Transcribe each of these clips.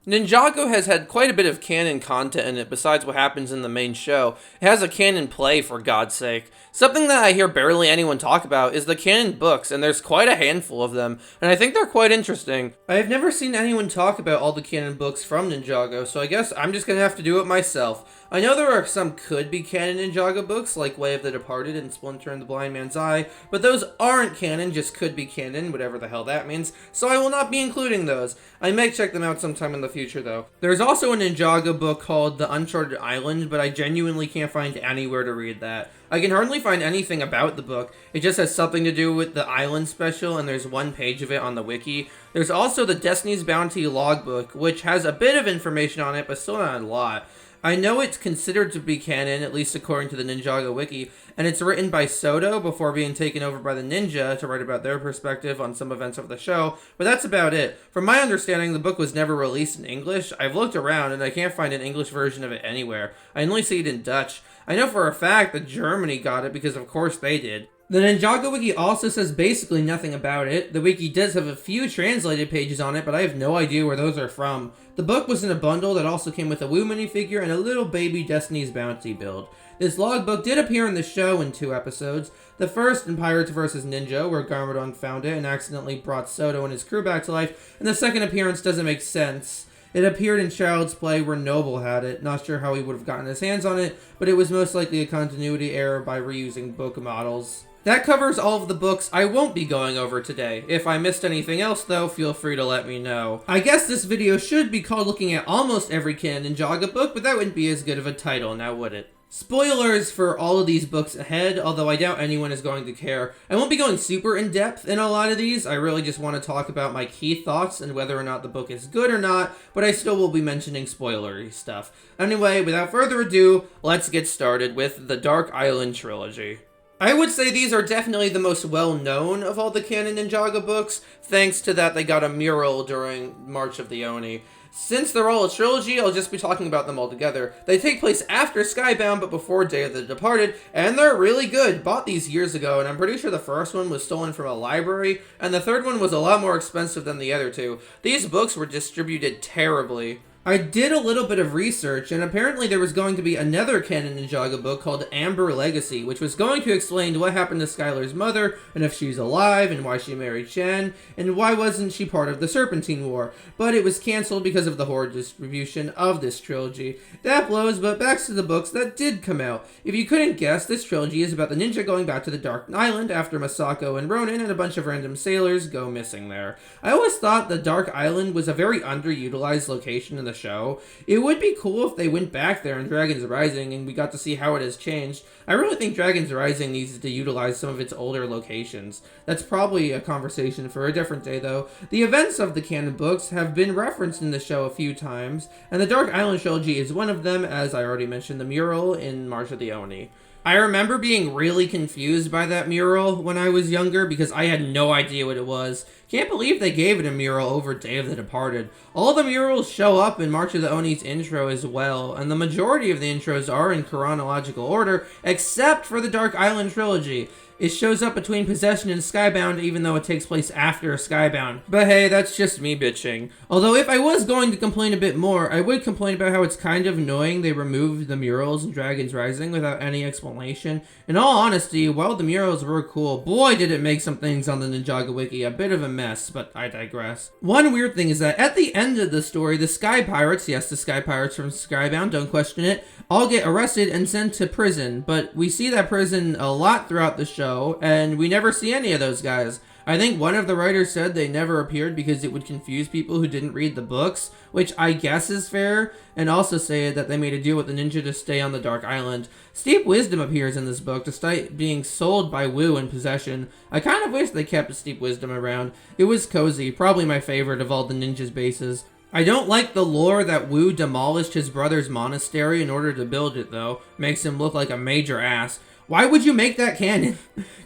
Ninjago has had quite a bit of canon content in it besides what happens in the main show. It has a canon play, for God's sake. Something that I hear barely anyone talk about is the canon books, and there's quite a handful of them, and I think they're quite interesting. I have never seen anyone talk about all the canon books from Ninjago, so I guess I'm just gonna have to do it myself. I know there are some could-be canon Ninjago books, like Way of the Departed and Splinter and the Blind Man's Eye, but those aren't canon, just could be canon, whatever the hell that means, so I will not be including those. I may check them out sometime in the future, though. There's also a Ninjago book called The Uncharted Island, but I genuinely can't find anywhere to read that. I can hardly find anything about the book. It just has something to do with the Island special, and there's one page of it on the wiki. There's also the Destiny's Bounty logbook, which has a bit of information on it, but still not a lot. I know it's considered to be canon, at least according to the Ninjago wiki, and it's written by Soto before being taken over by the Ninja to write about their perspective on some events of the show, but that's about it. From my understanding, the book was never released in English. I've looked around and I can't find an English version of it anywhere. I only see it in Dutch. I know for a fact that Germany got it because of course they did. The Ninjago wiki also says basically nothing about it. The wiki does have a few translated pages on it, but I have no idea where those are from. The book was in a bundle that also came with a Wu minifigure and a little baby Destiny's Bounty build. This logbook did appear in the show in 2 episodes. The first in Pirates vs. Ninja, where Garmadon found it and accidentally brought Soto and his crew back to life, and the second appearance doesn't make sense. It appeared in Child's Play where Noble had it. Not sure how he would have gotten his hands on it, but it was most likely a continuity error by reusing book models. That covers all of the books I won't be going over today. If I missed anything else though, feel free to let me know. I guess this video should be called looking at almost every canon Ninjago book, but that wouldn't be as good of a title, now would it? Spoilers for all of these books ahead, although I doubt anyone is going to care. I won't be going super in-depth in a lot of these. I really just want to talk about my key thoughts and whether or not the book is good or not, but I still will be mentioning spoilery stuff. Anyway, without further ado, let's get started with the Dark Island trilogy. I would say these are definitely the most well-known of all the canon Ninjago books, thanks to that they got a mural during March of the Oni. Since they're all a trilogy, I'll just be talking about them all together. They take place after Skybound, but before Day of the Departed, and they're really good. Bought these years ago, and I'm pretty sure the first one was stolen from a library, and the third one was a lot more expensive than the other two. These books were distributed terribly. I did a little bit of research, and apparently there was going to be another canon Ninjago book called Amber Legacy, which was going to explain what happened to Skylar's mother, and if she's alive, and why she married Shen, and why wasn't she part of the Serpentine War, but it was cancelled because of the horror distribution of this trilogy. That blows, but back to the books that did come out. If you couldn't guess, this trilogy is about the ninja going back to the Dark Island after Masako and Ronin and a bunch of random sailors go missing there. I always thought the Dark Island was a very underutilized location in the show. It would be cool if they went back there in Dragon's Rising and we got to see how it has changed. I really think Dragon's Rising needs to utilize some of its older locations. That's probably a conversation for a different day though. The events of the canon books have been referenced in the show a few times, and the Dark Island trilogy is one of them, as I already mentioned the mural in March of the Oni. I remember being really confused by that mural when I was younger because I had no idea what it was. Can't believe they gave it a mural over Day of the Departed. All the murals show up in March of the Oni's intro as well, and the majority of the intros are in chronological order, except for the Dark Island trilogy. It shows up between Possession and Skybound even though it takes place after Skybound. But hey, that's just me bitching. Although if I was going to complain a bit more, I would complain about how it's kind of annoying they removed the murals in Dragon's Rising without any explanation. In all honesty, while the murals were cool, boy did it make some things on the Ninjago wiki a bit of a mess, but I digress. One weird thing is that at the end of the story, the Sky Pirates, yes, the Sky Pirates from Skybound, don't question it, all get arrested and sent to prison, but we see that prison a lot throughout the show, and we never see any of those guys. I think one of the writers said they never appeared because it would confuse people who didn't read the books, which I guess is fair, and also say that they made a deal with the ninja to stay on the Dark Island. Steep Wisdom appears in this book despite being sold by Wu in Possession. I kind of wish they kept Steep Wisdom around. It was cozy, probably my favorite of all the ninjas' bases. I don't like the lore that Wu demolished his brother's monastery in order to build it though. Makes him look like a major ass. Why would you make that canon?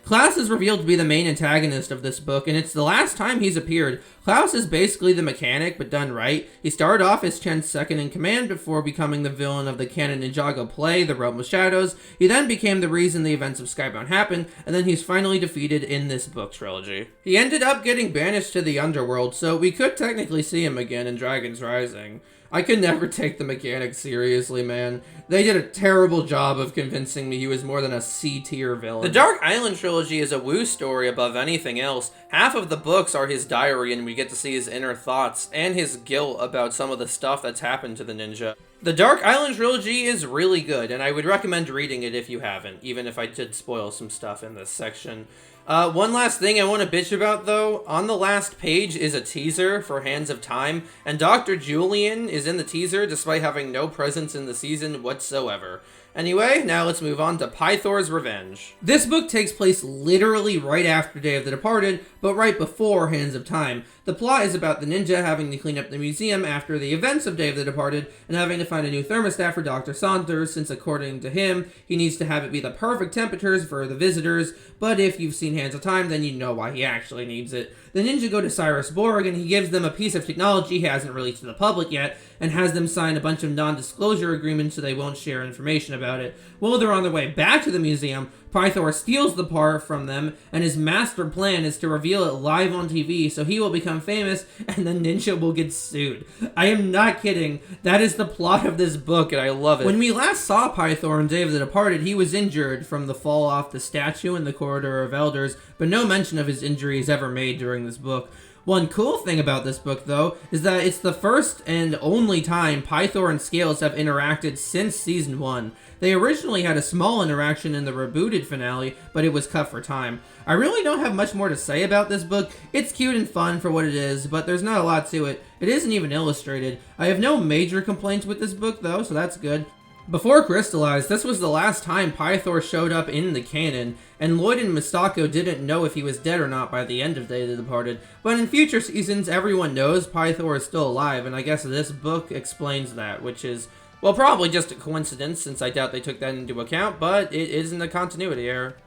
Class is revealed to be the main antagonist of this book, and it's the last time he's appeared. Klaus is basically the mechanic, but done right. He started off as Chen's second in command before becoming the villain of the Canon Ninjago play, The Realm of Shadows. He then became the reason the events of Skybound happened, and then he's finally defeated in this book trilogy. He ended up getting banished to the underworld, so we could technically see him again in Dragon's Rising. I could never take the mechanic seriously, man. They did a terrible job of convincing me he was more than a C-tier villain. The Dark Island trilogy is a Wu story above anything else. Half of the books are his diary, and we get to see his inner thoughts and his guilt about some of the stuff that's happened to the ninja. The Dark Island trilogy is really good, and I would recommend reading it if you haven't, even if I did spoil some stuff in this section. One last thing I want to bitch about, though. On the last page is a teaser for Hands of Time, and Dr. Julian is in the teaser despite having no presence in the season whatsoever. Anyway, now let's move on to Pythor's Revenge. This book takes place literally right after Day of the Departed, but right before Hands of Time. The plot is about the ninja having to clean up the museum after the events of Day of the Departed, and having to find a new thermostat for Dr. Saunders, since according to him, he needs to have it be the perfect temperatures for the visitors, but if you've seen Hands of Time, then you know why he actually needs it. The ninja go to Cyrus Borg, and he gives them a piece of technology he hasn't released to the public yet, and has them sign a bunch of non-disclosure agreements so they won't share information about it. While they're on their way back to the museum, Pythor steals the part from them, and his master plan is to reveal it live on TV so he will become famous and the ninja will get sued. I am not kidding. That is the plot of this book, and I love it. When we last saw Pythor in Day of the Departed, he was injured from the fall off the statue in the Corridor of Elders, but no mention of his injury is ever made during this book. One cool thing about this book, though, is that it's the first and only time Pythor and Scales have interacted since Season 1. They originally had a small interaction in the rebooted finale, but it was cut for time. I really don't have much more to say about this book. It's cute and fun for what it is, but there's not a lot to it. It isn't even illustrated. I have no major complaints with this book, though, so that's good. Before Crystallized, this was the last time Pythor showed up in the canon, and Lloyd and Mistako didn't know if he was dead or not by the end of Day of the Departed, but in future seasons everyone knows Pythor is still alive, and I guess this book explains that, which is, well, probably just a coincidence, since I doubt they took that into account, but it isn't a continuity error.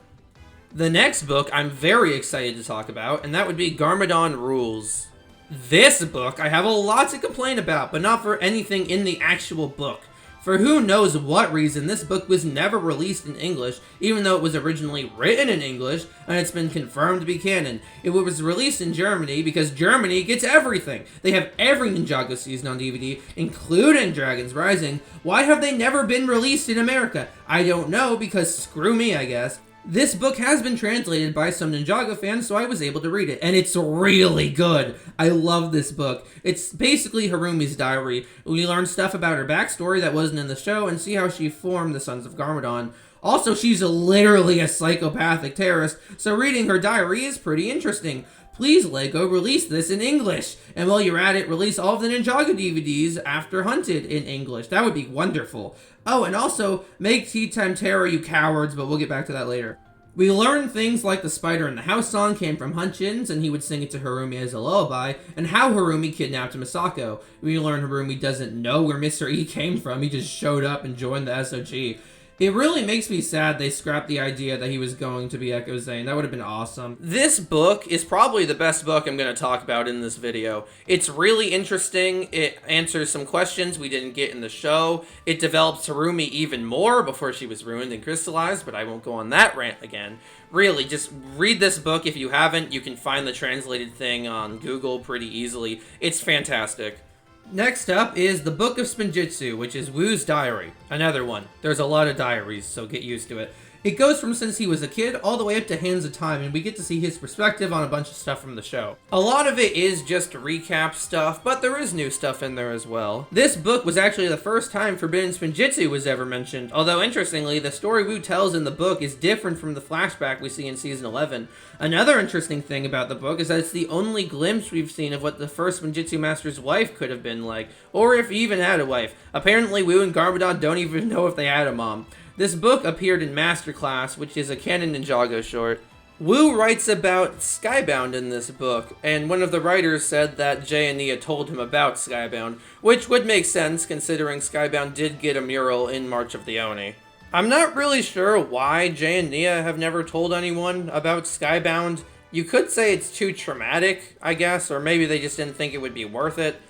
The next book I'm very excited to talk about, and that would be Garmadon Rules. This book I have a lot to complain about, but not for anything in the actual book. For who knows what reason, this book was never released in English, even though it was originally written in English, and it's been confirmed to be canon. It was released in Germany because Germany gets everything. They have every Ninjago season on DVD, including Dragon's Rising. Why have they never been released in America? I don't know, because screw me, I guess. This book has been translated by some Ninjago fans, so I was able to read it, and it's really good. I love this book. It's basically Harumi's diary. We learn stuff about her backstory that wasn't in the show, and see how she formed the Sons of Garmadon. Also, she's literally a psychopathic terrorist, so reading her diary is pretty interesting. Please, LEGO, release this in English. And while you're at it, release all of the Ninjago DVDs after Hunted in English. That would be wonderful. Oh, and also, make Tea Time Terror, you cowards, but we'll get back to that later. We learn things like the Spider in the House song came from Hutchins, and he would sing it to Harumi as a lullaby, and how Harumi kidnapped Misako. We learn Harumi doesn't know where Mr. E came from, he just showed up and joined the SOG. It really makes me sad they scrapped the idea that he was going to be Echo Zane. That would have been awesome. This book is probably the best book I'm going to talk about in this video. It's really interesting. It answers some questions we didn't get in the show. It develops Harumi even more before she was ruined and crystallized, but I won't go on that rant again. Really, just read this book if you haven't. You can find the translated thing on Google pretty easily. It's fantastic. Next up is the Book of Spinjitzu, which is Wu's diary. Another one. There's a lot of diaries, so get used to it. It goes from since he was a kid all the way up to Hands of Time, and we get to see his perspective on a bunch of stuff from the show. A lot of it is just recap stuff, but there is new stuff in there as well. This book was actually the first time Forbidden Spinjitzu was ever mentioned, although interestingly, the story Wu tells in the book is different from the flashback we see in Season 11. Another interesting thing about the book is that it's the only glimpse we've seen of what the first Spinjitzu Master's wife could have been like, or if he even had a wife. Apparently, Wu and Garmadon don't even know if they had a mom. This book appeared in Masterclass, which is a Canon Ninjago short. Wu writes about Skybound in this book, and one of the writers said that Jay and Nia told him about Skybound, which would make sense considering Skybound did get a mural in March of the Oni. I'm not really sure why Jay and Nia have never told anyone about Skybound. You could say it's too traumatic, I guess, or maybe they just didn't think it would be worth it.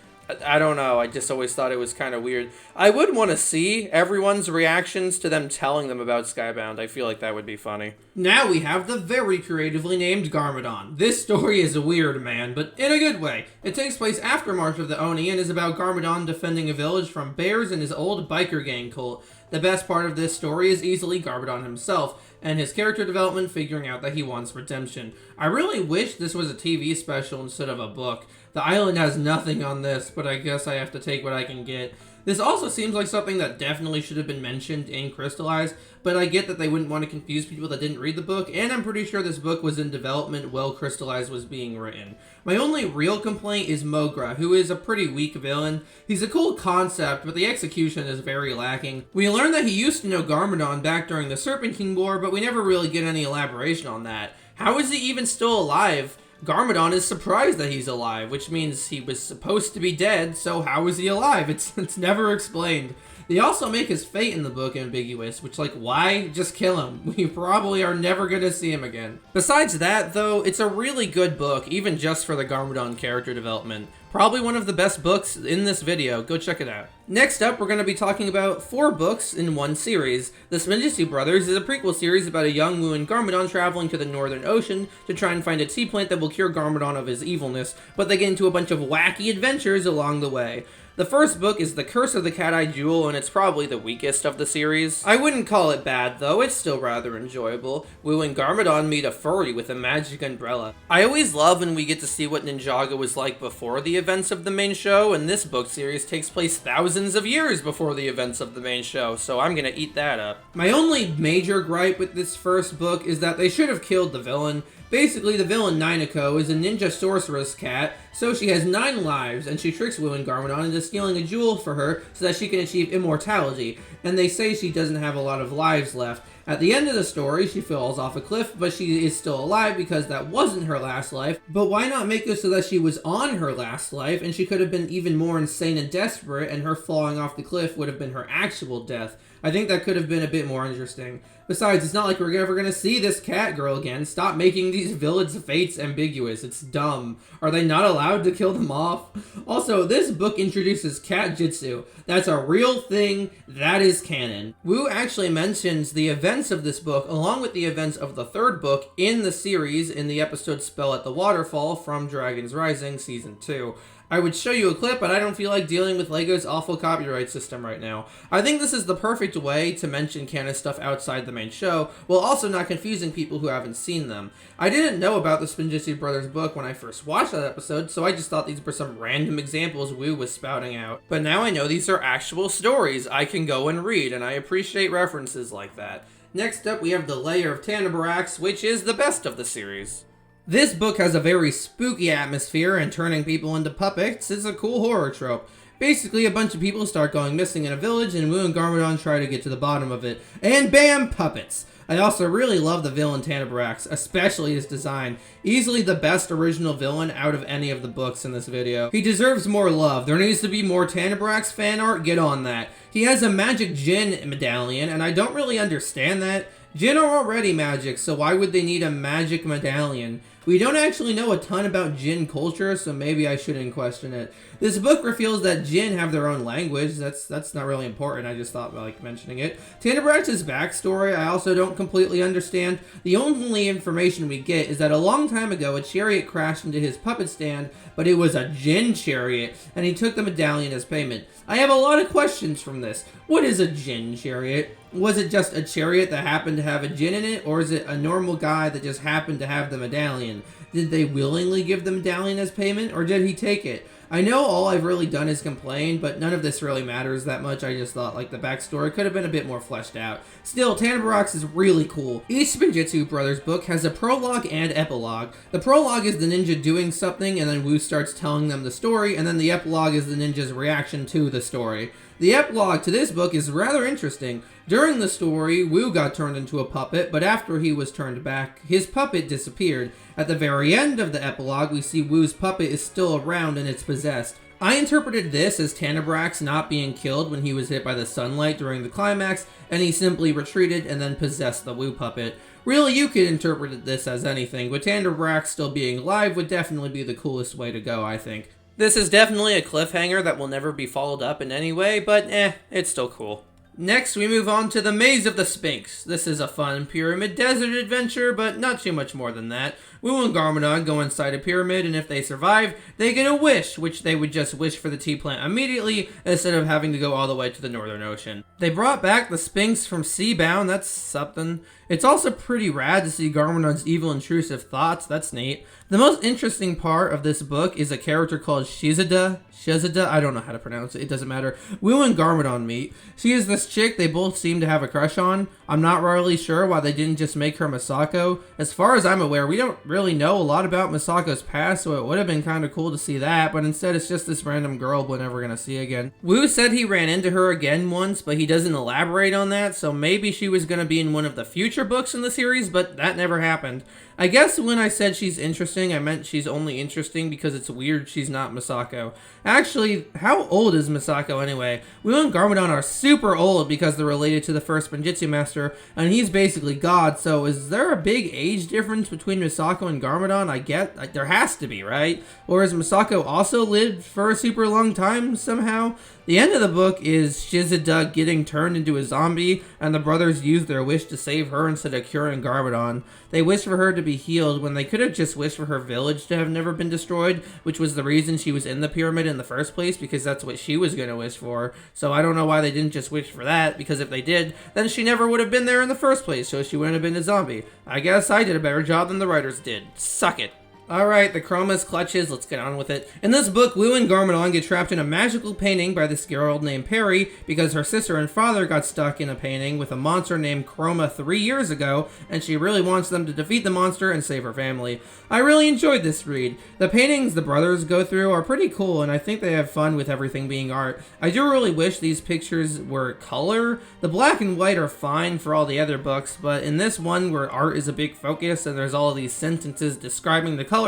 I don't know, I just always thought it was kind of weird. I would want to see everyone's reactions to them telling them about Skybound. I feel like that would be funny. Now we have the very creatively named Garmadon. This story is weird, man, but in a good way. It takes place after March of the Oni and is about Garmadon defending a village from bears and his old biker gang cult. The best part of this story is easily Garmadon himself, and his character development figuring out that he wants redemption. I really wish this was a TV special instead of a book. The island has nothing on this, but I guess I have to take what I can get. This also seems like something that definitely should have been mentioned in Crystallized, but I get that they wouldn't want to confuse people that didn't read the book, and I'm pretty sure this book was in development while Crystallized was being written. My only real complaint is Mogra, who is a pretty weak villain. He's a cool concept, but the execution is very lacking. We learn that he used to know Garmadon back during the Serpent King War, but we never really get any elaboration on that. How is he even still alive? Garmadon is surprised that he's alive, which means he was supposed to be dead, so how is he alive? It's never explained. They also make his fate in the book ambiguous, which, like, why? Just kill him. We probably are never gonna see him again. Besides that, though, it's a really good book, even just for the Garmadon character development. Probably one of the best books in this video. Go check it out. Next up, we're going to be talking about 4 books in one series. The Ninjago Brothers is a prequel series about a young Wu and Garmadon traveling to the Northern Ocean to try and find a tea plant that will cure Garmadon of his evilness, but they get into a bunch of wacky adventures along the way. The first book is The Curse of the Cat-Eye Jewel, and it's probably the weakest of the series. I wouldn't call it bad, though. It's still rather enjoyable. Wu and Garmadon meet a furry with a magic umbrella. I always love when we get to see what Ninjago was like before the events of the main show, and this book series takes place thousands of years before the events of the main show, so I'm gonna eat that up. My only major gripe with this first book is that they should have killed the villain. Basically, the villain Ninjago is a ninja sorceress cat, so she has 9 lives, and she tricks Wu and Garmadon into stealing a jewel for her so that she can achieve immortality, and they say she doesn't have a lot of lives left. At the end of the story, she falls off a cliff, but she is still alive because that wasn't her last life. But why not make it so that she was on her last life, and she could have been even more insane and desperate, and her falling off the cliff would have been her actual death? I think that could have been a bit more interesting. Besides, it's not like we're ever going to see this cat girl again. Stop making these villains' fates ambiguous. It's dumb. Are they not allowed to kill them off? Also, this book introduces cat jitsu. That's a real thing. That is canon. Wu actually mentions the events of this book along with the events of the 3rd book in the series in the episode Spell at the Waterfall from Dragon's Rising Season 2. I would show you a clip, but I don't feel like dealing with LEGO's awful copyright system right now. I think this is the perfect way to mention canon stuff outside the main show, while also not confusing people who haven't seen them. I didn't know about the Ninjago Brothers book when I first watched that episode, so I just thought these were some random examples Wu was spouting out. But now I know these are actual stories I can go and read, and I appreciate references like that. Next up, we have The Lair of Tanabarax, which is the best of the series. This book has a very spooky atmosphere, and turning people into puppets is a cool horror trope. Basically, a bunch of people start going missing in a village, and Wu and Garmadon try to get to the bottom of it. And bam! Puppets! I also really love the villain Tanabarax, especially his design. Easily the best original villain out of any of the books in this video. He deserves more love. There needs to be more Tanabarax fan art. Get on that. He has a magic Jinn medallion, and I don't really understand that. Jinn are already magic, so why would they need a magic medallion? We don't actually know a ton about Jinn culture, so maybe I shouldn't question it. This book reveals that Jinn have their own language. That's not really important. I just thought like mentioning it. Tanabarax's backstory I also don't completely understand. The only information we get is that a long time ago a chariot crashed into his puppet stand, but it was a Jinn chariot, and he took the medallion as payment. I have a lot of questions from this. What is a Jinn chariot? Was it just a chariot that happened to have a Jinn in it, or is it a normal guy that just happened to have the medallion? Did they willingly give the medallion as payment, or did he take it? I know all I've really done is complain, but none of this really matters that much. I just thought like the backstory could have been a bit more fleshed out. Still, Tanabarax is really cool. Each Ninjago Brothers book has a prologue and epilogue. The prologue is the ninja doing something, and then Wu starts telling them the story, and then the epilogue is the ninja's reaction to the story. The epilogue to this book is rather interesting. During the story, Wu got turned into a puppet, but after he was turned back, his puppet disappeared. At the very end of the epilogue, we see Wu's puppet is still around and it's possessed. I interpreted this as Tanabrax not being killed when he was hit by the sunlight during the climax, and he simply retreated and then possessed the Wu puppet. Really, you could interpret this as anything, but Tanabrax still being alive would definitely be the coolest way to go, I think. This is definitely a cliffhanger that will never be followed up in any way, but it's still cool. Next, we move on to the Maze of the Sphinx. This is a fun pyramid desert adventure, but not too much more than that. Wu and Garmadon go inside a pyramid, and if they survive, they get a wish, which they would just wish for the tea plant immediately, instead of having to go all the way to the Northern Ocean. They brought back the Sphinx from Seabound, that's something. It's also pretty rad to see Garmadon's evil, intrusive thoughts, that's neat. The most interesting part of this book is a character called Shizada, I don't know how to pronounce it doesn't matter. Wu and Garmadon meet. She is this chick they both seem to have a crush on. I'm not really sure why they didn't just make her Misako. As far as I'm aware, we don't really know a lot about Misako's past, so it would have been kind of cool to see that, but instead it's just this random girl we're never gonna see again. Wu said he ran into her again once, but he doesn't elaborate on that, so maybe she was gonna be in one of the future books in the series, but that never happened. I guess when I said she's interesting, I meant she's only interesting because it's weird she's not Misako. Actually, how old is Misako anyway? Wu and Garmadon are super old because they're related to the first Benjitsu master, and he's basically God, so is there a big age difference between Misako and Garmadon? I get, there has to be, right? Or has Misako also lived for a super long time somehow? The end of the book is Shizada getting turned into a zombie, and the brothers use their wish to save her instead of curing Garmadon. They wish for her to be healed when they could have just wished for her village to have never been destroyed, which was the reason she was in the pyramid in the first place, because that's what she was going to wish for. So I don't know why they didn't just wish for that, because if they did, then she never would have been there in the first place, so she wouldn't have been a zombie. I guess I did a better job than the writers did. Suck it. Alright, the Chroma's clutches, let's get on with it. In this book, Wu and Garmadon get trapped in a magical painting by this girl named Perry because her sister and father got stuck in a painting with a monster named Chroma 3 years ago, and she really wants them to defeat the monster and save her family. I really enjoyed this read. The paintings the brothers go through are pretty cool, and I think they have fun with everything being art. I do really wish these pictures were color. The black and white are fine for all the other books, but in this one where art is a big focus and there's all these sentences describing the colors,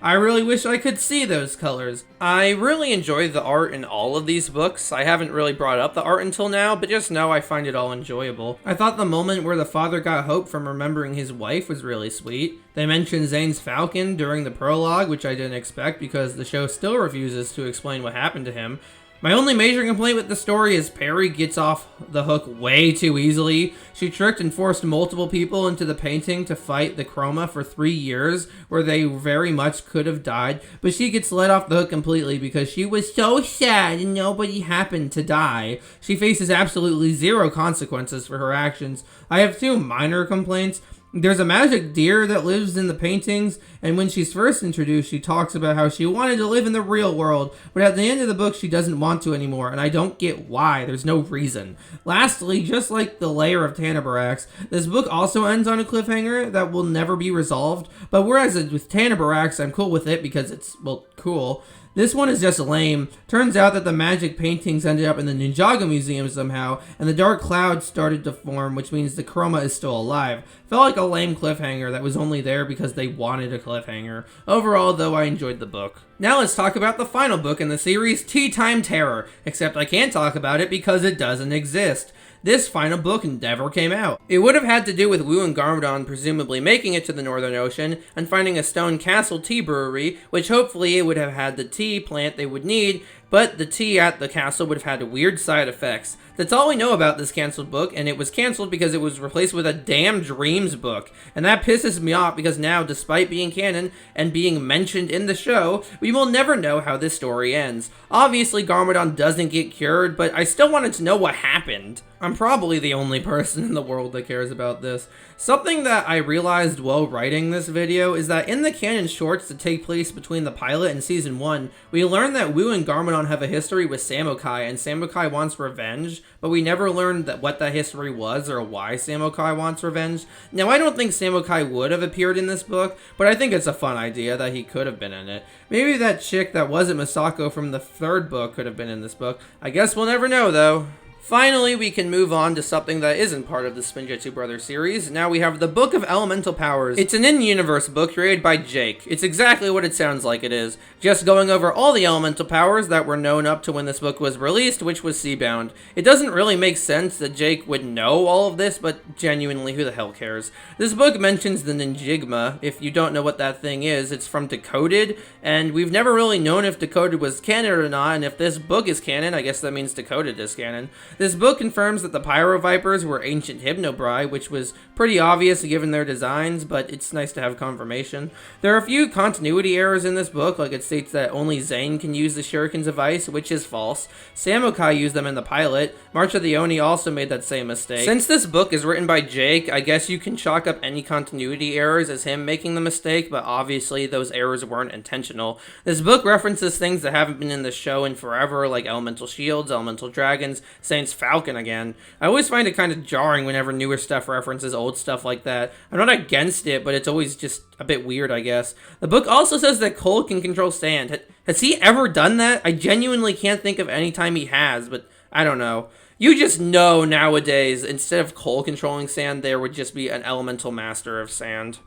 I really wish I could see those colors. I really enjoy the art in all of these books. I haven't really brought up the art until now, but just know I find it all enjoyable. I thought the moment where the father got hope from remembering his wife was really sweet. They mentioned Zane's falcon during the prologue, which I didn't expect because the show still refuses to explain what happened to him. My only major complaint with the story is Perry gets off the hook way too easily. She tricked and forced multiple people into the painting to fight the Chroma for 3 years, where they very much could have died, but she gets let off the hook completely because she was so sad and nobody happened to die. She faces absolutely zero consequences for her actions. I have 2 minor complaints. There's a magic deer that lives in the paintings, and when she's first introduced, she talks about how she wanted to live in the real world, but at the end of the book, she doesn't want to anymore, and I don't get why. There's no reason. Lastly, just like the lair of Tanabrax, this book also ends on a cliffhanger that will never be resolved, but whereas with Tanabrax, I'm cool with it because it's, well, cool. This one is just lame. Turns out that the magic paintings ended up in the Ninjago museum somehow, and the dark cloud started to form, which means the Chroma is still alive. Felt like a lame cliffhanger that was only there because they wanted a cliffhanger. Overall, though, I enjoyed the book. Now let's talk about the final book in the series, Tea Time Terror, except I can't talk about it because it doesn't exist. This final book never came out. It would have had to do with Wu and Garmadon presumably making it to the Northern Ocean and finding a stone castle tea brewery, which hopefully it would have had the tea plant they would need, but the tea at the castle would have had weird side effects. That's all we know about this canceled book, and it was canceled because it was replaced with a damn Dreams book. And that pisses me off because now, despite being canon and being mentioned in the show, we will never know how this story ends. Obviously, Garmadon doesn't get cured, but I still wanted to know what happened. I'm probably the only person in the world that cares about this. Something that I realized while writing this video is that in the canon shorts that take place between the pilot and season 1, we learn that Wu and Garmadon have a history with Samukai, and Samukai wants revenge, but we never learned what that history was or why Samukai wants revenge. Now, I don't think Samukai would have appeared in this book, but I think it's a fun idea that he could have been in it. Maybe that chick that wasn't Misako from the 3rd book could have been in this book. I guess we'll never know, though. Finally, we can move on to something that isn't part of the Spinjitzu Brothers series. Now we have the Book of Elemental Powers. It's an in-universe book created by Jake. It's exactly what it sounds like it is. Just going over all the elemental powers that were known up to when this book was released, which was Seabound. It doesn't really make sense that Jake would know all of this, but genuinely, who the hell cares? This book mentions the Ninjigma. If you don't know what that thing is, it's from Decoded, and we've never really known if Decoded was canon or not, and if this book is canon, I guess that means Decoded is canon. This book confirms that the Pyrovipers were ancient Hypnobrai, which was pretty obvious given their designs, but it's nice to have confirmation. There are a few continuity errors in this book, like it states that only Zane can use the Shurikens of Ice, which is false. Samukai used them in the pilot. March of the Oni also made that same mistake. Since this book is written by Jake, I guess you can chalk up any continuity errors as him making the mistake, but obviously those errors weren't intentional. This book references things that haven't been in the show in forever, like Elemental Shields, Elemental Dragons, Saint's Falcon again. I always find it kind of jarring whenever newer stuff references old stuff like that. I'm not against it, but it's always just a bit weird, I guess. The book also says that Cole can control sand. Has he ever done that? I genuinely can't think of any time he has, but I don't know. You just know nowadays, instead of Cole controlling sand, there would just be an elemental master of sand.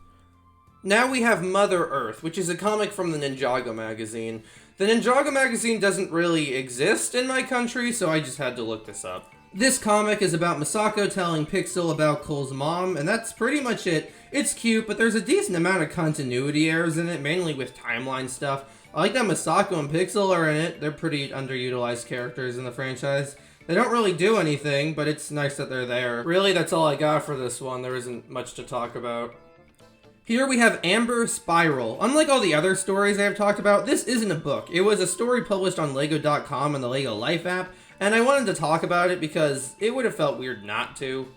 Now we have Mother Earth, which is a comic from the Ninjago magazine. The Ninjago magazine doesn't really exist in my country, so I just had to look this up. This comic is about Misako telling Pixel about Cole's mom, and that's pretty much it. It's cute, but there's a decent amount of continuity errors in it, mainly with timeline stuff. I like that Misako and Pixel are in it. They're pretty underutilized characters in the franchise. They don't really do anything, but it's nice that they're there. Really, that's all I got for this one. There isn't much to talk about. Here we have Amber Spiral. Unlike all the other stories I have talked about, this isn't a book. It was a story published on Lego.com and the Lego Life app, and I wanted to talk about it because it would have felt weird not to.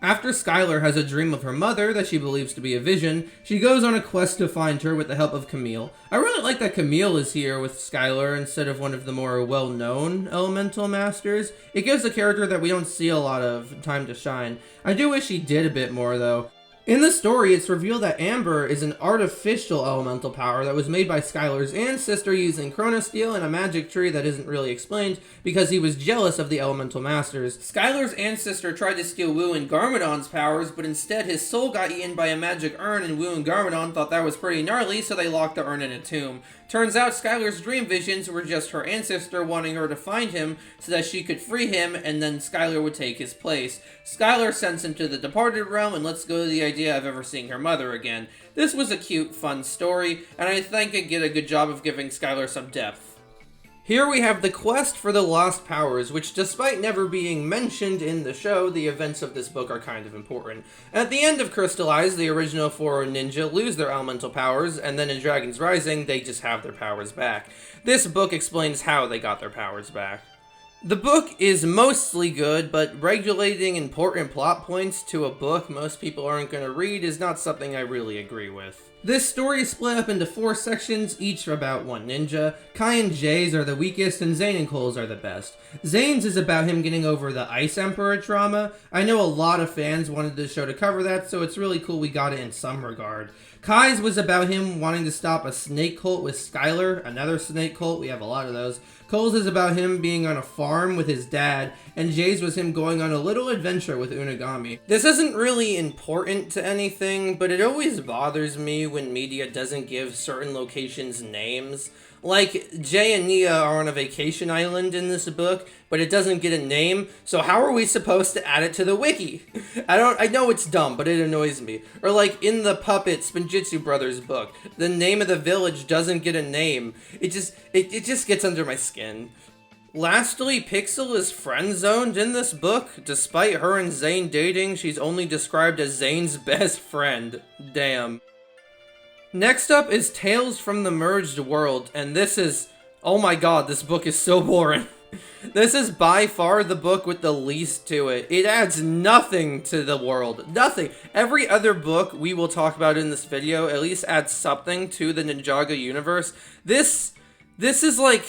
After Skylar has a dream of her mother that she believes to be a vision, she goes on a quest to find her with the help of Camille. I really like that Camille is here with Skylar instead of one of the more well-known elemental masters. It gives a character that we don't see a lot of time to shine. I do wish she did a bit more though. In the story, it's revealed that Amber is an artificial elemental power that was made by Skylar's ancestor using Chronosteel and a magic tree that isn't really explained because he was jealous of the elemental masters. Skylar's ancestor tried to steal Wu and Garmadon's powers, but instead his soul got eaten by a magic urn, and Wu and Garmadon thought that was pretty gnarly, so they locked the urn in a tomb. Turns out Skylar's dream visions were just her ancestor wanting her to find him so that she could free him, and then Skylar would take his place. Skylar sends him to the departed realm and lets go of the idea of ever seeing her mother again. This was a cute, fun story, and I think it did a good job of giving Skylar some depth. Here we have the quest for the lost powers, which despite never being mentioned in the show, the events of this book are kind of important. At the end of Crystallize, the original four ninja lose their elemental powers, and then in Dragon's Rising, they just have their powers back. This book explains how they got their powers back. The book is mostly good, but regulating important plot points to a book most people aren't going to read is not something I really agree with. This story is split up into 4 sections, each about one ninja. Kai and Jay's are the weakest, and Zane and Cole's are the best. Zane's is about him getting over the Ice Emperor trauma. I know a lot of fans wanted the show to cover that, so it's really cool we got it in some regard. Kai's was about him wanting to stop a snake cult with Skylar, another snake cult, we have a lot of those. Cole's is about him being on a farm with his dad, and Jay's was him going on a little adventure with Unagami. This isn't really important to anything, but it always bothers me when media doesn't give certain locations names. Like, Jay and Nia are on a vacation island in this book, but it doesn't get a name, so how are we supposed to add it to the wiki? I know it's dumb, but it annoys me. Or like in the Puppet Spinjitzu Brothers book, the name of the village doesn't get a name. It just gets under my skin. Lastly, Pixel is friend-zoned in this book. Despite her and Zane dating, she's only described as Zane's best friend. Damn. Next up is Tales from the Merged World, and this is... oh my god, this book is so boring. This is by far the book with the least to it. It adds nothing to the world. Nothing. Every other book we will talk about in this video at least adds something to the Ninjago universe. This is like...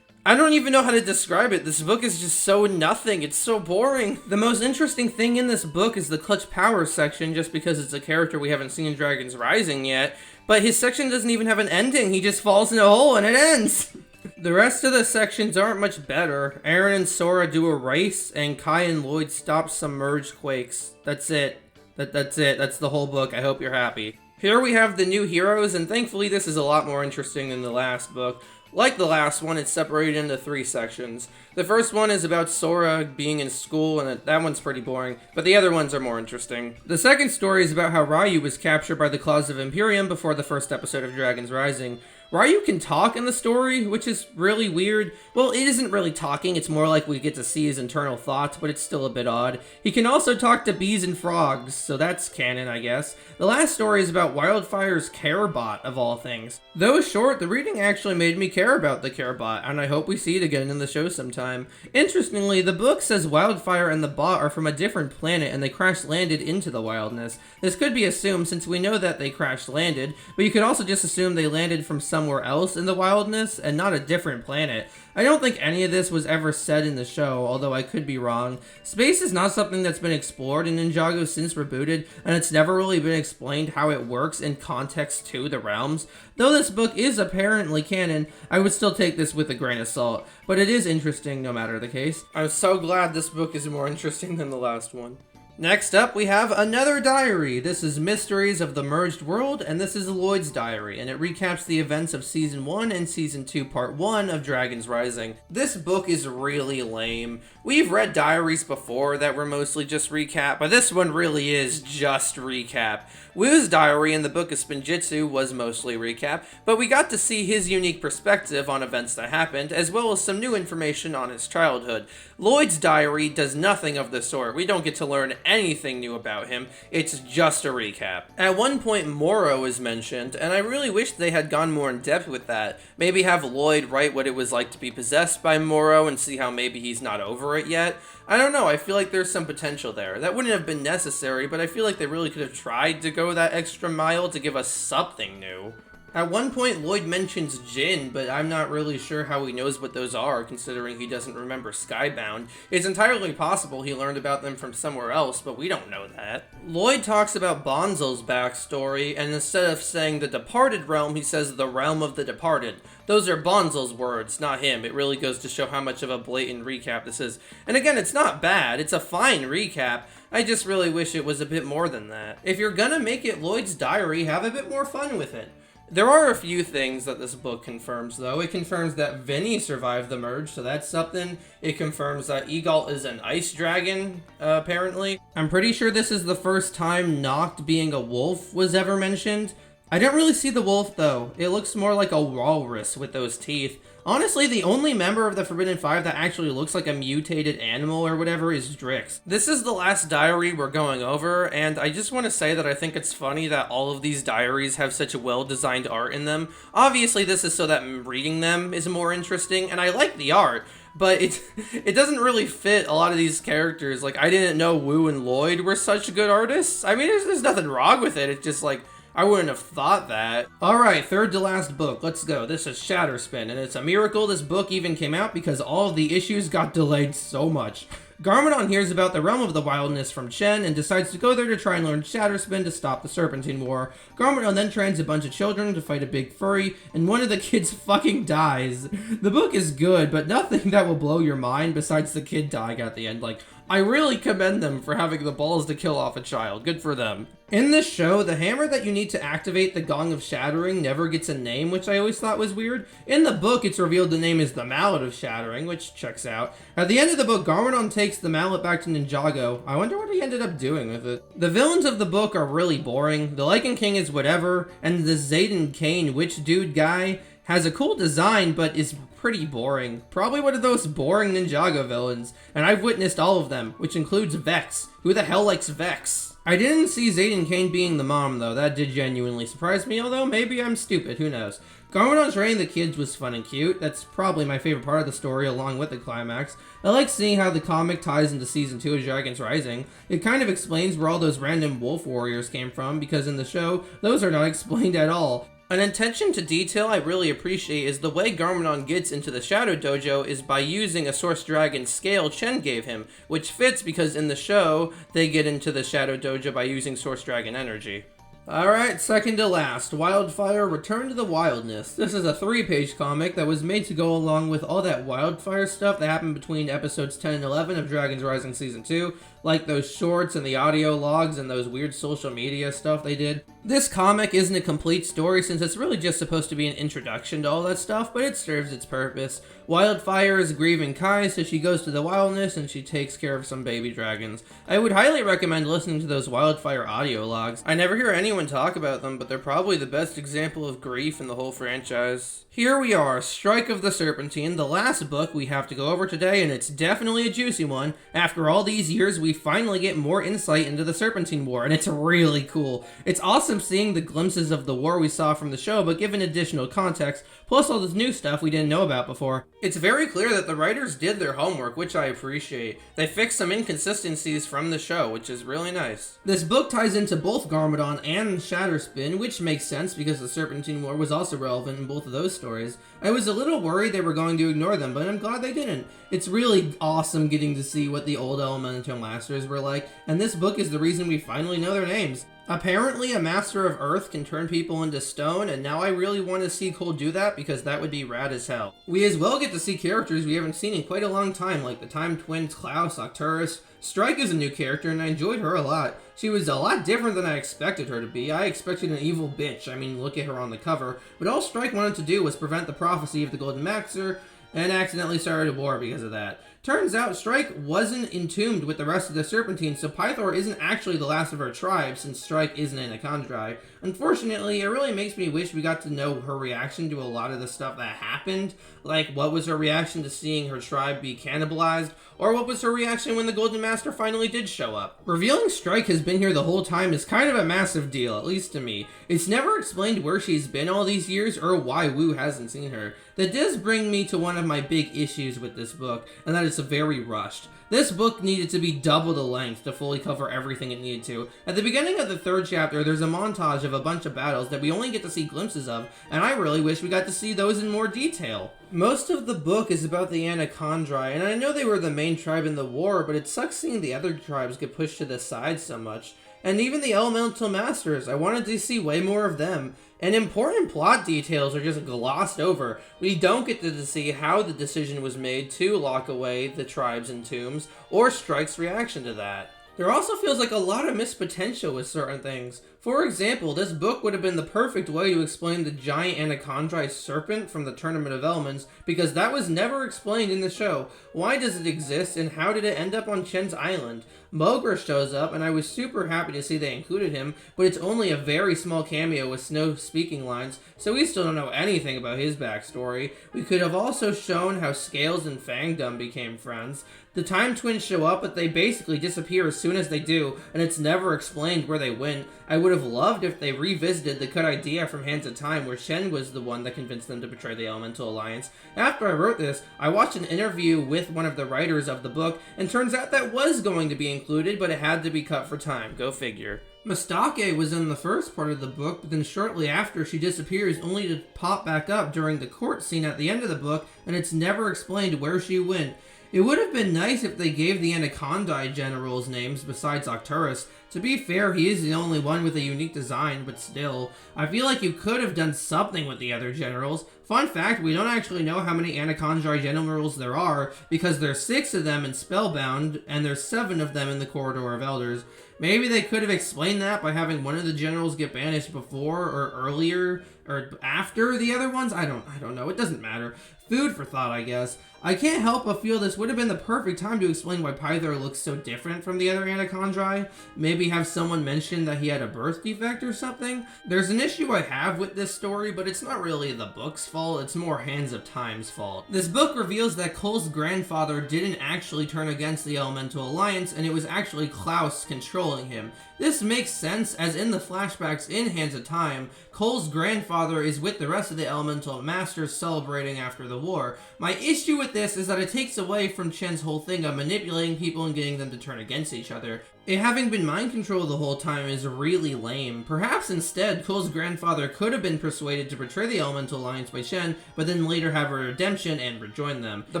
I don't even know how to describe it. This book is just so nothing. It's so boring. The most interesting thing in this book is the Clutch Powers section, just because it's a character we haven't seen in Dragon's Rising yet. But his section doesn't even have an ending. He just falls in a hole and it ends. The rest of the sections aren't much better. Aaron and Sora do a race, and Kai and Lloyd stop submerged quakes. That's it. That's it. That's the whole book. I hope you're happy. Here we have the new heroes, and thankfully this is a lot more interesting than the last book. Like the last one, it's separated into 3 sections. The first one is about Sora being in school, and that one's pretty boring, but the other ones are more interesting. The second story is about how Ryu was captured by the Claws of Imperium before the first episode of Dragon's Rising. Ryu can talk in the story, which is really weird. Well, it isn't really talking, it's more like we get to see his internal thoughts, but it's still a bit odd. He can also talk to bees and frogs, so that's canon, I guess. The last story is about Wildfire's CareBot, of all things. Though short, the reading actually made me care about the CareBot, and I hope we see it again in the show sometime. Interestingly, the book says Wildfire and the bot are from a different planet and they crash-landed into the wildness. This could be assumed since we know that they crash-landed, but you could also just assume they landed from somewhere else in the wildness and not a different planet. I don't think any of this was ever said in the show, although I could be wrong. Space is not something that's been explored in Ninjago since rebooted, and it's never really been explained how it works in context to the realms. Though this book is apparently canon, I would still take this with a grain of salt, but it is interesting no matter the case. I'm so glad this book is more interesting than the last one. Next up, we have another diary. This is Mysteries of the Merged World, and this is Lloyd's diary, and it recaps the events of Season 1 and Season 2 Part 1 of Dragon's Rising. This book is really lame. We've read diaries before that were mostly just recap, but this one really is just recap. Wu's diary in the Book of Spinjitzu was mostly recap, but we got to see his unique perspective on events that happened, as well as some new information on his childhood. Lloyd's diary does nothing of the sort. We don't get to learn anything new about him. It's just a recap. At one point, Moro is mentioned, and I really wish they had gone more in depth with that. Maybe have Lloyd write what it was like to be possessed by Moro and see how maybe he's not over it yet. I don't know, I feel like there's some potential there. That wouldn't have been necessary, but I feel like they really could have tried to go that extra mile to give us something new. At one point, Lloyd mentions Jinn, but I'm not really sure how he knows what those are, considering he doesn't remember Skybound. It's entirely possible he learned about them from somewhere else, but we don't know that. Lloyd talks about Bonzo's backstory, and instead of saying the departed realm, he says the realm of the departed. Those are Bonzo's words, not him. It really goes to show how much of a blatant recap this is. And again, it's not bad. It's a fine recap. I just really wish it was a bit more than that. If you're gonna make it Lloyd's diary, have a bit more fun with it. There are a few things that this book confirms, though. It confirms that Vinny survived the merge, so that's something. It confirms that Egalt is an ice dragon, apparently. I'm pretty sure this is the first time Noct being a wolf was ever mentioned. I don't really see the wolf, though. It looks more like a walrus with those teeth. Honestly, the only member of the Forbidden Five that actually looks like a mutated animal or whatever is Drix. This is the last diary we're going over, and I just want to say that I think it's funny that all of these diaries have such well-designed art in them. Obviously, this is so that reading them is more interesting, and I like the art, but it doesn't really fit a lot of these characters. Like, I didn't know Wu and Lloyd were such good artists. I mean, there's nothing wrong with it. It's just like, I wouldn't have thought that. Alright, third to last book. Let's go. This is Shatterspin, and it's a miracle this book even came out because all of the issues got delayed so much. Garmadon hears about the realm of the wildness from Chen and decides to go there to try and learn Shatterspin to stop the Serpentine War. Garmadon then trains a bunch of children to fight a big furry, and one of the kids fucking dies. The book is good, but nothing that will blow your mind besides the kid dying at the end. Like, I really commend them for having the balls to kill off a child. Good for them. In this show, the hammer that you need to activate the Gong of Shattering never gets a name, which I always thought was weird. In the book, it's revealed the name is the Mallet of Shattering, which checks out. At the end of the book, Garmadon takes the mallet back to Ninjago. I wonder what he ended up doing with it. The villains of the book are really boring. The Lycan King is whatever, and the Zayden Kane witch dude guy has a cool design, but is pretty boring. Probably one of those boring Ninjago villains, and I've witnessed all of them, which includes Vex. Who the hell likes Vex? I didn't see Zayden Kane being the mom, though. That did genuinely surprise me, although maybe I'm stupid, who knows. Garmadon's training the kids was fun and cute. That's probably my favorite part of the story, along with the climax. I like seeing how the comic ties into Season 2 of Dragon's Rising. It kind of explains where all those random wolf warriors came from, because in the show, those are not explained at all. An attention to detail I really appreciate is the way Garmadon gets into the Shadow Dojo is by using a Source Dragon scale Chen gave him, which fits because in the show, they get into the Shadow Dojo by using Source Dragon energy. Alright, second to last, Wildfire Return to the Wildness. This is a 3-page comic that was made to go along with all that wildfire stuff that happened between episodes 10 and 11 of Dragons Rising Season 2, like those shorts and the audio logs and those weird social media stuff they did. This comic isn't a complete story since it's really just supposed to be an introduction to all that stuff, but it serves its purpose. Wildfire is grieving Kai, so she goes to the wilderness and she takes care of some baby dragons. I would highly recommend listening to those Wildfire audio logs. I never hear anyone talk about them, but they're probably the best example of grief in the whole franchise. Here we are, Strike of the Serpentine, the last book we have to go over today, and it's definitely a juicy one. After all these years, we finally get more insight into the Serpentine War, and it's really cool. It's awesome seeing the glimpses of the war we saw from the show, but given additional context, plus all this new stuff we didn't know about before. It's very clear that the writers did their homework, which I appreciate. They fixed some inconsistencies from the show, which is really nice. This book ties into both Garmadon and Shatterspin, which makes sense because the Serpentine War was also relevant in both of those stories. I was a little worried they were going to ignore them, but I'm glad they didn't. It's really awesome getting to see what the old Elemental Masters were like, and this book is the reason we finally know their names. Apparently, a Master of Earth can turn people into stone, and now I really want to see Cole do that because that would be rad as hell. We as well get to see characters we haven't seen in quite a long time, like the Time Twins, Klaus, Arcturus. Strike is a new character, and I enjoyed her a lot. She was a lot different than I expected her to be. I expected an evil bitch. I mean, look at her on the cover. But all Strike wanted to do was prevent the prophecy of the Golden Master, and accidentally started a war because of that. Turns out Strike wasn't entombed with the rest of the Serpentine, so Pythor isn't actually the last of her tribe, since Strike isn't in a Chondri. Unfortunately, it really makes me wish we got to know her reaction to a lot of the stuff that happened, like what was her reaction to seeing her tribe be cannibalized, or what was her reaction when the Golden Master finally did show up. Revealing Strike has been here the whole time is kind of a massive deal, at least to me. It's never explained where she's been all these years, or why Wu hasn't seen her. That does bring me to one of my big issues with this book, and that it's very rushed. This book needed to be double the length to fully cover everything it needed to. At the beginning of the 3rd chapter, there's a montage of a bunch of battles that we only get to see glimpses of, and I really wish we got to see those in more detail. Most of the book is about the Anacondrae, and I know they were the main tribe in the war, but it sucks seeing the other tribes get pushed to the side so much. And even the Elemental Masters, I wanted to see way more of them. And important plot details are just glossed over. We don't get to see how the decision was made to lock away the tribes in tombs, or Strike's reaction to that. There also feels like a lot of missed potential with certain things. For example, this book would have been the perfect way to explain the giant Anacondrae serpent from the Tournament of Elements, because that was never explained in the show. Why does it exist, and how did it end up on Chen's Island? Mogra shows up, and I was super happy to see they included him, but it's only a very small cameo with no speaking lines, so we still don't know anything about his backstory. We could have also shown how Scales and Fangdom became friends. The Time Twins show up, but they basically disappear as soon as they do, and it's never explained where they went. I would have loved if they revisited the good idea from Hands of Time where Shen was the one that convinced them to betray the Elemental Alliance. After I wrote this, I watched an interview with one of the writers of the book, and turns out that was going to be included, but it had to be cut for time. Go figure. Mistake was in the first part of the book, but then shortly after she disappears only to pop back up during the court scene at the end of the book, and it's never explained where she went. It would have been nice if they gave the Anacondae generals names besides Arcturus. To be fair, he is the only one with a unique design, but still. I feel like you could have done something with the other generals. Fun fact, we don't actually know how many Anacondae generals there are, because there's 6 of them in Spellbound, and there's 7 of them in the Corridor of Elders. Maybe they could have explained that by having one of the generals get banished before, or earlier, or after the other ones? I don't know, it doesn't matter. Food for thought, I guess. I can't help but feel this would have been the perfect time to explain why Pythor looks so different from the other Anacondrae. Maybe have someone mention that he had a birth defect or something. There's an issue I have with this story, but it's not really the book's fault, it's more Hands of Time's fault. This book reveals that Cole's grandfather didn't actually turn against the Elemental Alliance, and it was actually Klaus controlling him. This makes sense, as in the flashbacks in Hands of Time, Cole's grandfather is with the rest of the Elemental Masters celebrating after the war. My issue with this is that it takes away from Chen's whole thing of manipulating people and getting them to turn against each other. It having been mind control the whole time is really lame. Perhaps instead, Cole's grandfather could have been persuaded to betray the Elemental Alliance by Shen, but then later have a redemption and rejoin them. The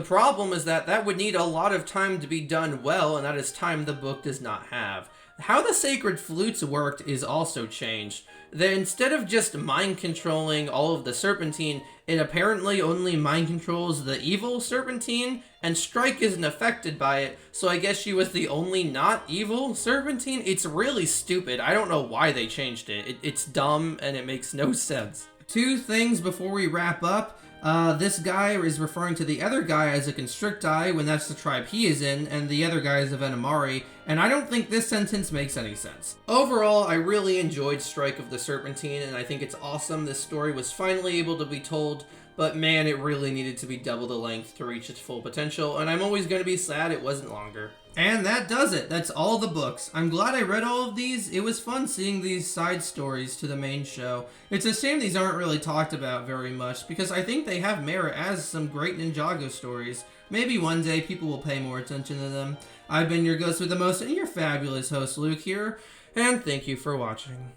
problem is that would need a lot of time to be done well, and that is time the book does not have. How the sacred flutes worked is also changed. That instead of just mind controlling all of the Serpentine, it apparently only mind controls the evil Serpentine, and Strike isn't affected by it, so I guess she was the only not evil Serpentine? It's really stupid. I don't know why they changed it. It's dumb, and it makes no sense. Two things before we wrap up. This guy is referring to the other guy as a Constricti when that's the tribe he is in, and the other guy is a Venomari, and I don't think this sentence makes any sense. Overall, I really enjoyed Strike of the Serpentine, and I think it's awesome this story was finally able to be told, but man, it really needed to be double the length to reach its full potential, and I'm always going to be sad it wasn't longer. And that does it. That's all the books. I'm glad I read all of these. It was fun seeing these side stories to the main show. It's a shame these aren't really talked about very much, because I think they have merit as some great Ninjago stories. Maybe one day people will pay more attention to them. I've been your Ghost with the Most and your fabulous host Luke here, and thank you for watching.